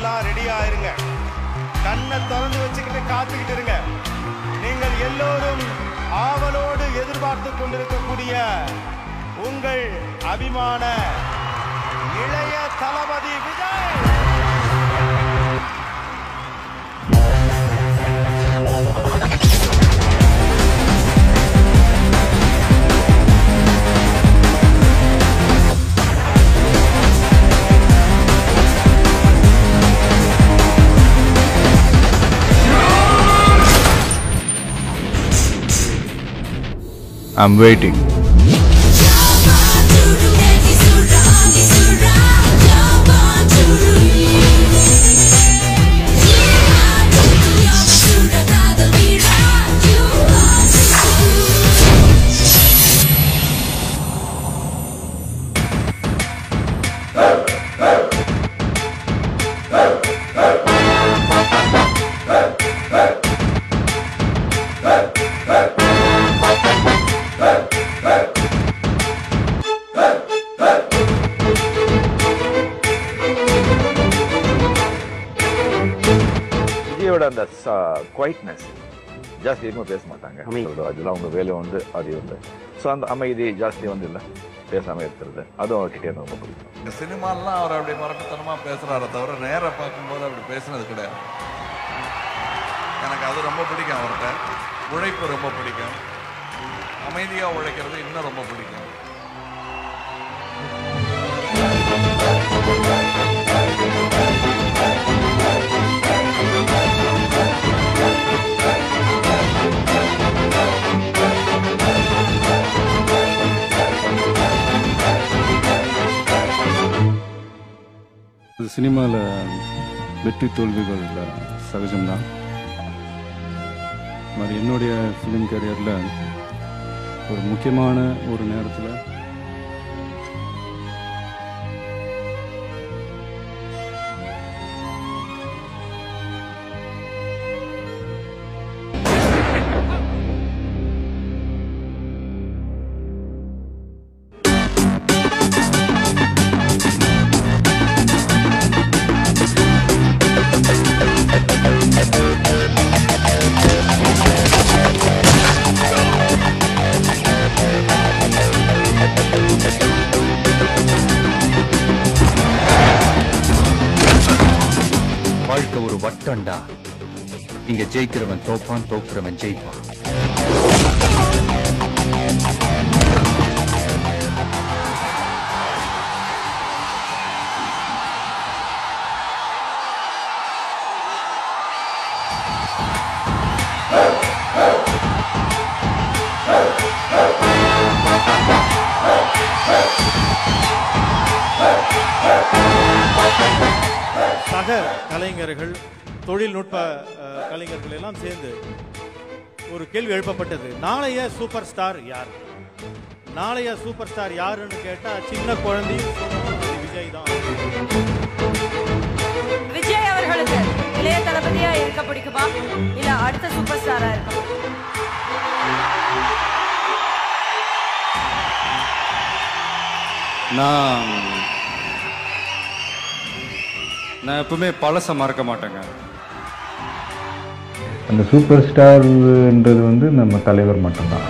எல்லாம் ரெடியா இருங்க. கண்ணை திறந்து வச்சுக்கிட்டு காத்துக்கிட்டு இருங்க. நீங்கள் எல்லோரும் ஆவலோடு எதிர்பார்த்து கொண்டிருக்கக்கூடிய உங்கள் அபிமான இளைய தளபதி விஜய். I'm waiting. அந்த குவைட்னஸ் ஜாஸ்தி எதுவும் பேச மாட்டாங்க. அதெல்லாம் அவங்க வேலை வந்து அது வந்து ஸோ அந்த அமைதி ஜாஸ்தி வந்து இல்லை பேசாமல் இருக்கிறது அதுவும் அவர்கிட்ட ரொம்ப பிடிக்கும். இந்த சினிமாலாம் அவர் அப்படி மரட்டுத்தனமாக பேசுகிறாரை தவிர நேராக பார்க்கும்போது அப்படி பேசுனது கிடையாது. எனக்கு அது ரொம்ப பிடிக்கும். அவர்கிட்ட உழைப்பு ரொம்ப பிடிக்கும். அமைதியாக உழைக்கிறது இன்னும் ரொம்ப பிடிக்கும். சினிமாவில் வெற்றி தோல்விகள் சகஜம்தான். மாதிரி என்னுடைய ஃபிலிம் கேரியரில் ஒரு முக்கியமான ஒரு நேரத்தில் வாழ்க்கை ஒரு வட்டம்டா. இங்க ஜெயிக்கிறவன் தோப்பான், தோக்குறவன் ஜெயிப்பான். சக கலைஞர்கள், தொழில்நுட்ப கலைஞர்கள் எல்லாம் சேர்ந்து ஒரு கேள்வி எழுப்பப்பட்டது. நாளைய சூப்பர் ஸ்டார் யார்? நாளைய சூப்பர் ஸ்டார் யாருன்னு கேட்டா சின்ன குழந்தையும் விஜய் தான். விஜய் அவர்களுக்கு இளைய தளபதியா இருக்க பிடிக்குமா இல்ல அடுத்த சூப்பர் ஸ்டாரா இருக்க? நான் எப்பவுமே பழச மறக்க மாட்டேங்க. அந்த சூப்பர் ஸ்டார்ன்றது வந்து நம்ம தலைவர் மட்டும்தான்.